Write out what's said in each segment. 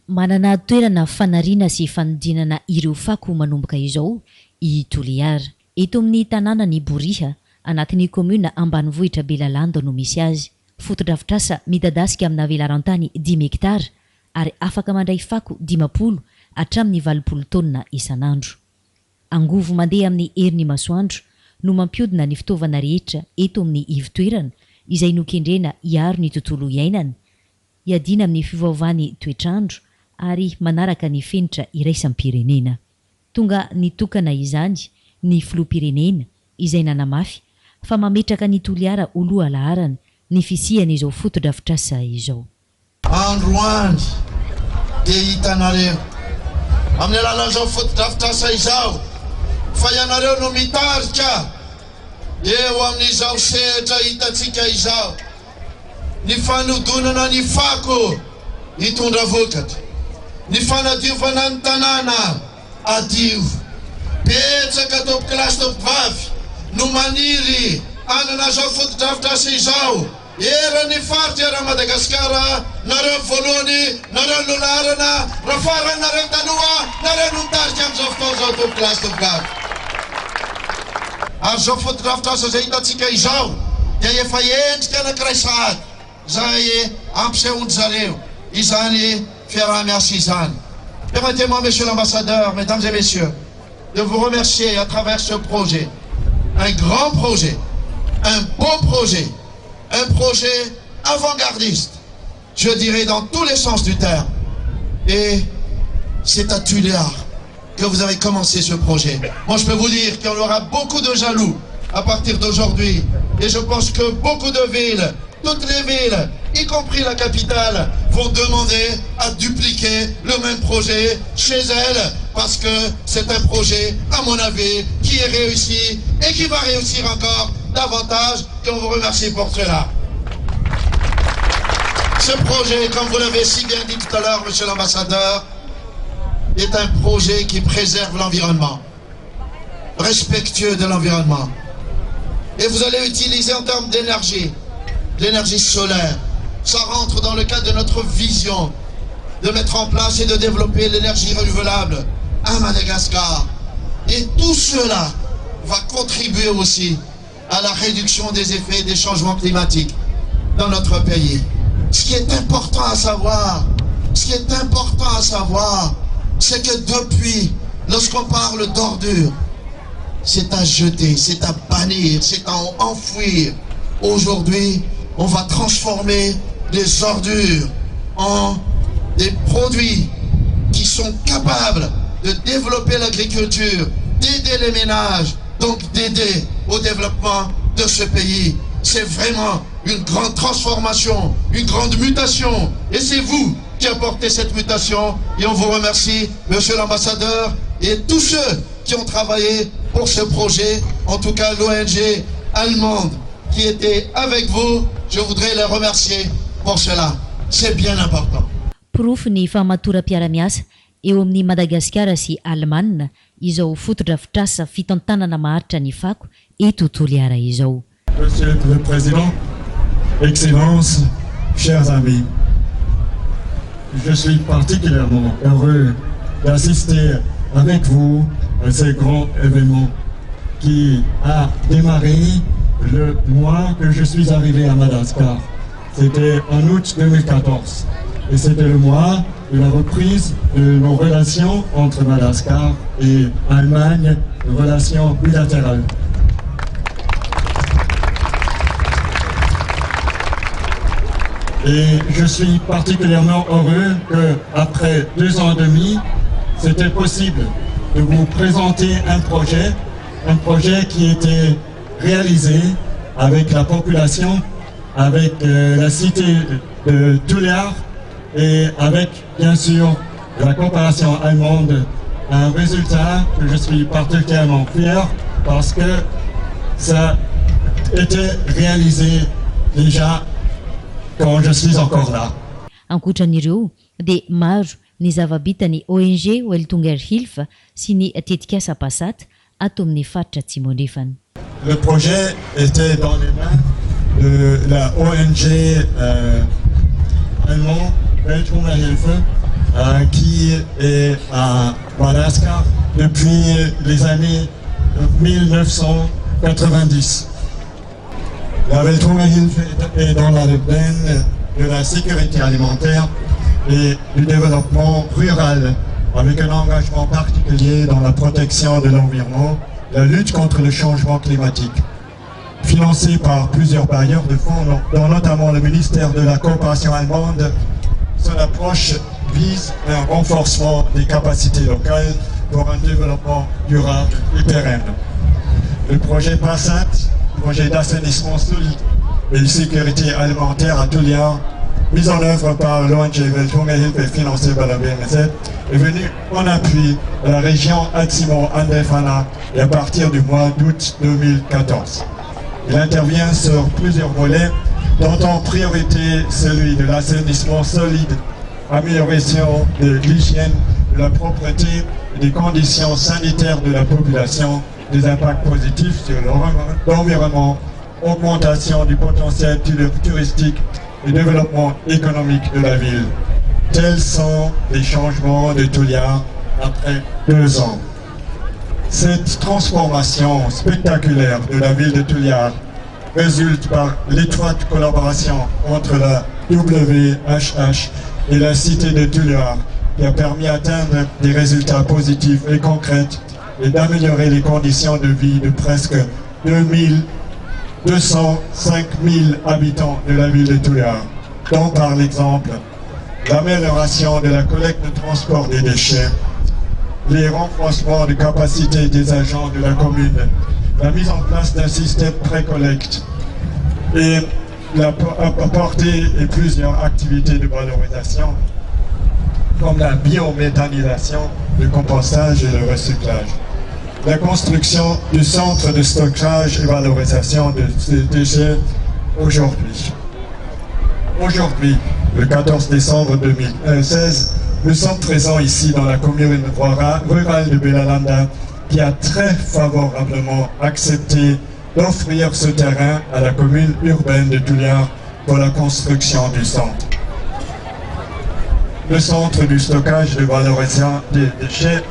manana toerana fanariana sy fanodinana ireo fako manomboka izao i Toliara eto amin'ny tanàna ny Boriha anatin'ny commune ambanivohitra Belalando no misy azy. Fotodrafitrasa midadasika amina velarantany 10 hektara ary afaka mandray fako 50 hatramin'ny 20 taonina isanandro. Angovo mandeha amin'ny herin'ny masoandro no mampiodina ny fitaovana rehetra eto amin'ny ivitoerana izay nokendrena hiaro ny tontolo iainana, hiadina amin'ny fiovaovan'ny toetrandro ary manaraka ny fenitra iraisam-pirenena. Tonga nitokana izany ny filoham-pirenena izay nanamafy fa mametraka ny Toliara ho loha laharana ny fisiany izao fotodrafitrasa izao. Androany dia hitanareo amin'ny alalan'izao fotodrafitrasa izao fa ianareo no mitarika eo amin'izao sehatra hitantsika izao ny fanodonana ny fako hitondra vokatra, ny fanadiovana ny tanàna adio, betsaka tompoklasy tompokavy no maniry anana zao fotodrafitrasa izao eran'ny faritra era Madagasikara. Nareo voalohany, nareo no laharana, rafarany nareo taloha, nareo no mitarika amin'izao fotoana zao tompoklasy tompokavy. Ary zao fotodrafitrasa zay hitantsika izao dia efa endrika anankiray sahady zay ampisehoany zareo izany fiaraha-miasa izany. Permettez-moi, monsieur l'ambassadeur, mesdames et messieurs, de vous remercier à travers ce projet, un grand projet, un beau projet, un projet avant-gardiste, je dirais dans tous les sens du terme. Et c'est à Toliara que vous avez commencé ce projet. Moi, je peux vous dire qu'il y aura beaucoup de jaloux à partir d'aujourd'hui. Et je pense que beaucoup de villes, toutes les villes, y compris la capitale, vont demander à dupliquer le même projet chez elles, parce que c'est un projet, à mon avis, qui est réussi et qui va réussir encore davantage, et on vous remercie pour cela. Ce projet, comme vous l'avez si bien dit tout à l'heure, monsieur l'ambassadeur, est un projet qui préserve l'environnement, respectueux de l'environnement. Et vous allez utiliser en termes d'énergie, l'énergie solaire. Ça rentre dans le cadre de notre vision de mettre en place et de développer l'énergie renouvelable à Madagascar. Et tout cela va contribuer aussi à la réduction des effets des changements climatiques dans notre pays. Ce qui est important à savoir, c'est que depuis, lorsqu'on parle d'ordures, c'est à jeter, c'est à bannir, c'est à enfouir. Aujourd'hui, on va transformer les ordures en des produits qui sont capables de développer l'agriculture, d'aider les ménages, donc d'aider au développement de ce pays. C'est vraiment une grande transformation, une grande mutation. Et c'est vous qui apportez cette mutation. Et on vous remercie, monsieur l'ambassadeur, et tous ceux qui ont travaillé pour ce projet, en tout cas l'ONG allemande qui était avec vous, je voudrais les remercier pour cela. C'est bien important. Proof ny famatoram-piara-miasa eo amin'ny Madagasikara sy Allemagne izao fotodrafitrasa fitantanana maharitra ny fako eto Toliara izao. Monsieur le Président, Excellences, chers amis, je suis particulièrement heureux d'assister avec vous à ce grand événement qui a démarré le mois que je suis arrivé à Madagascar. C'était en août 2014 et c'était le mois de la reprise de nos relations entre Madagascar et Allemagne, relations bilatérales. Et je suis particulièrement heureux qu'après 2 ans et demi, c'était possible de vous présenter un projet qui était réalisé avec la population, avec la cité de Toliara et avec, bien sûr, la coopération allemande. Un résultat que je suis particulièrement fier parce que ça était réalisé déjà quand je suis encore là. Ankoatran'ireo dia maro ny zava-bitany ONG Weltungerhilf sy ny tetikasa Passat ato amin'ny faritra Tsimondrefana. le projet était dans les mains de la ONG allemande Welthungerhilfe qui est à Madagascar depuis les années 1990. La Welthungerhilfe est dans la domaine de la sécurité alimentaire et du développement rural, avec un engagement particulier dans la protection de l'environnement, la lutte contre le changement climatique. Financé par plusieurs bailleurs de fonds, dont notamment le ministère de la coopération allemande, son approche vise un renforcement des capacités locales pour un développement durable et pérenne. Le projet PASAT, projet d'assainissement solide et de sécurité alimentaire à Tuliar, mis en œuvre par l'ONG Welthungerhilfe et financé par la BMZ, est venu en appui de la région Atsimo-Andefana et à partir du mois d'août 2014. Il intervient sur plusieurs volets, dont en priorité celui de l'assainissement solide, amélioration de l'hygiène, de la propreté et des conditions sanitaires de la population, des impacts positifs sur l'environnement, augmentation du potentiel touristique et développement économique de la ville. Tels sont les changements de Tuliar après 2 ans. Cette transformation spectaculaire de la ville de Tuliar résulte par l'étroite collaboration entre la WHH et la cité de Tuliar, qui a permis d'atteindre des résultats positifs et concrets et d'améliorer les conditions de vie de presque 205 000 habitants de la ville de Tuliar, dont par l'exemple l'amélioration de la collecte de transport des déchets, les renforcements de capacité des agents de la commune, la mise en place d'un système pré-collecte et apporter plusieurs activités de valorisation comme la biométhanisation, le compostage et le recyclage. La construction du centre de stockage et valorisation de ces déchets aujourd'hui. Aujourd'hui, le 14 décembre 2016, nous sommes présents ici dans la commune rurale de Belalanda, qui a très favorablement accepté d'offrir ce terrain à la commune urbaine de Tuliar pour la construction du centre. Le centre du stockage de valorisation des déchets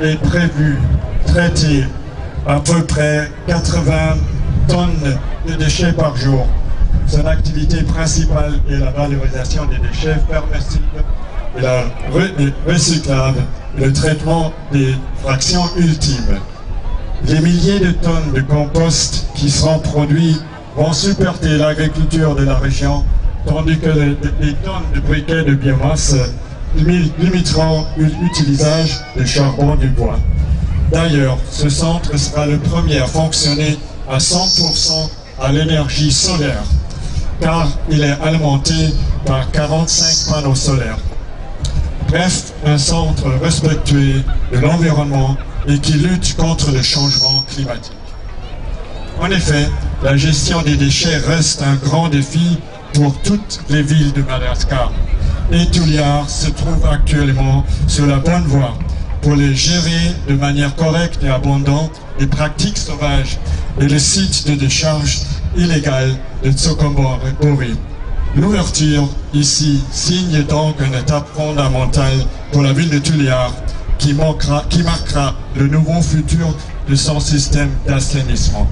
est prévu traiter à peu près 80 tonnes de déchets par jour. Son activité principale est la valorisation des déchets permissibles et la recyclable et le traitement des fractions ultimes. Les milliers de tonnes de compost qui seront produits vont supporter l'agriculture de la région, tandis que les tonnes de briquets de biomasse limiteront l'utilisation de charbon du bois. D'ailleurs, ce centre sera le premier à fonctionner à 100% à l'énergie solaire, car il est alimenté par 45 panneaux solaires. Bref, un centre respectueux de l'environnement et qui lutte contre le changement climatique. En effet, la gestion des déchets reste un grand défi pour toutes les villes de Madagascar. Et Tuliar se trouve actuellement sur la bonne voie pour les gérer de manière correcte et abondante les pratiques sauvages et les sites de décharge illégales de Tsokombor et Bori. L'ouverture ici signe donc une étape fondamentale pour la ville de Tuliar qui marquera le nouveau futur de son système d'assainissement.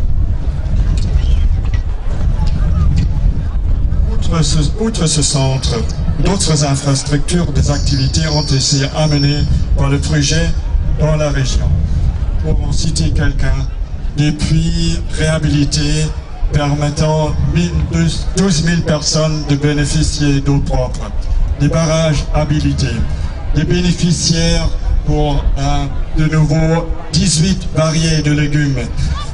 Outre ce centre, d'autres infrastructures des activités ont été amenées par le projet dans la région. Pour en citer quelqu'un, des puits réhabilités permettant 12 000 personnes de bénéficier d'eau propre, des barrages habilités, des bénéficiaires pour de nouveau 18 variétés de légumes,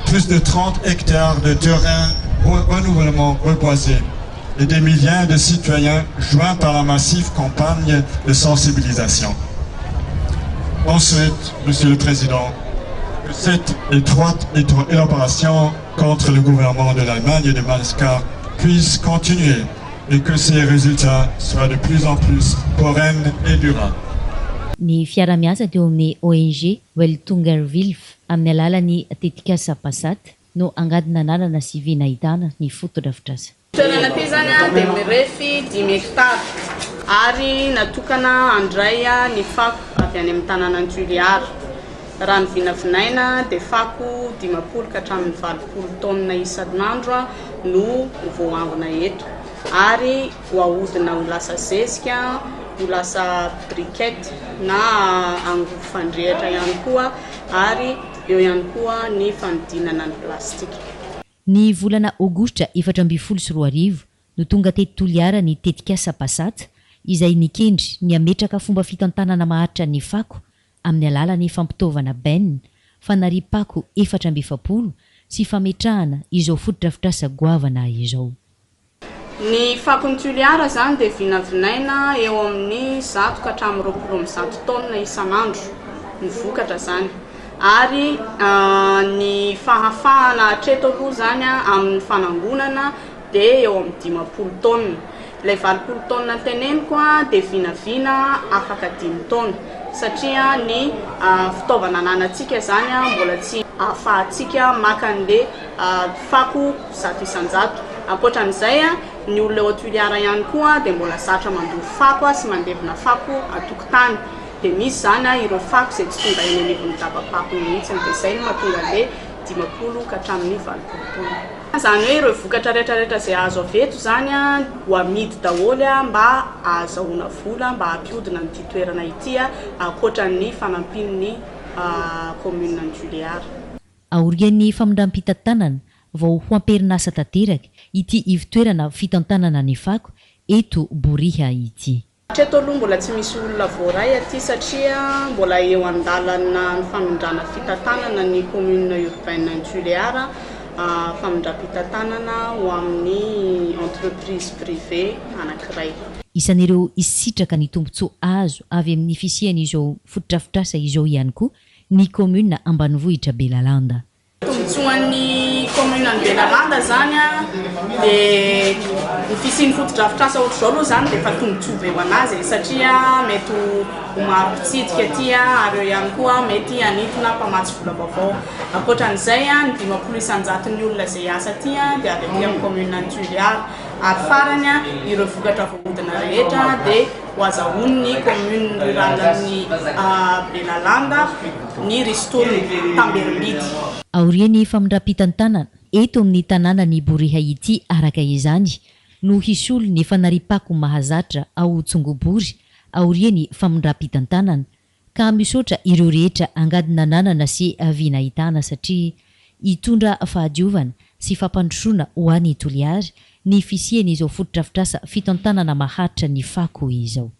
plus de 30 hectares de terrain renouvellement reboisé et des milliers de citoyens joints par la massive campagne de sensibilisation. Ensuite, Monsieur le Président, que cette étroite élaboration contre le gouvernement de l'Allemagne et de Madagascar puisse continuer et que ces résultats soient de plus en plus pérennes et durables. Ny fiara-miasa teo amin'ny ONG Welthungerhilfe amin'ny alalan'ny tetikasa PASAT no angadina ananana sy vinahitana ny fotodrafitrasa. Toerana ty zany dia mirefy 10 hektara ary natokana andray ny fako avy any amin'ny tanànan Tuliara. Raha ny vinavinaina dia fako 50 ka hatramin'ny 20 tonne isan'andro no voahavina eto. Ary voahodina ho lasa zezika, ho lasa briquette na angovo fandrehatra ihany koa, ary eo ihany koa ny fanodinana ny plastika. Ny volana Aogositra 2024 no tonga teto Toliara ny tetikasa Pasata izay nikendry ny ametraka fomba fitantanana maharitra ny fako amin'ny alalan'ny fampitaovana benina, fanariam-pako 470 sy fametrahana izao fotodrafitrasa goavana izao. Ny fakony Tuliara zany dia vinavinaina eo amin'ny 100 ka hatramin'ny 100 tonne isan'andro ny vokatra zany. Ary ny fahafahana hatreto aloha zany amin'ny fanangonana dia eo amin'ny 50 tonne. Ilay 20 tonne teneniko dia vinavina afaka 10 tonne satria ny fitaovana ananantsika zany mbola tsy ahafahantsika maka an'ilay fako 100 isan-jato. Ankoatran'izay ny olona eo Tuliara ihany koa dia mbola zatra mandoa fako sy mandevina fako atokotany. Dia misy zany ireo fako izay tsy tonga eny anivon'ny daba-pako mihitsy, dia izay no mahatonga ilay 50 ka hatramin'ny 20 tonne. Zany hoe ireo vokatra rehetrarehetra izay azo avy eto zany ho amidy daholo mba ahazoana vola mba hampihodina n'ity toerana ity ankoatran'ny fanampin'ny commune ny Tuliara. Aorian'ny famindram-pitantanana vao ho amperinasa tanteraka ity ivitoerana fitantanana ny fako eto Boriha ity. Hatreto aloha mbola tsy misy olona voaray aty satria mbola eo andalana ny famindrana fitantanana ny commune urbaine ny Tuliara, famindram-pitantanana ho amin'ny entreprise privée anankiray. Isan'ireo isitraka ny tombontsoa azo avy amin'ny fisian'izao fotodrafitrasa izao ihany koa ny commune ambanivohitra Belalanda. Tombotsoan'ny commune ny Belalanda zany dia ny fisian'ny fotodrafitrasa ohatr'izao aloha zany dia efa tombontsoa eo anazy satria mety ho maro mpitsidika aty ary eo ihany koa mety hanitona mpamatsy vola vaovao. Ankoatran'izay ny 50 isan-jaton'ny olona izay asa aty dia avy aty amin'ny commune ny Tuliara. Ary farany ireo vokatra voahodina rehetra dia ho azahoan'ny commune ruralan'ny Belalanda ny ristony Tamberimbity. Aorian'ny famindram-pitantanana eto amin'ny tanànan'ny Boriha ity araka izany no hisolo ny fanariam-pako mahazatra ao Tsongobory aorian'ny famindram-pitantanana ka misaotra ireo rehetra angadina ananana sy vinahitana satria hitondra fahadiovana sy fampandrosoana ho an'ny Toliara ny fisian'izao fotodrafitrasa fitantanana maharitra ny fako izao.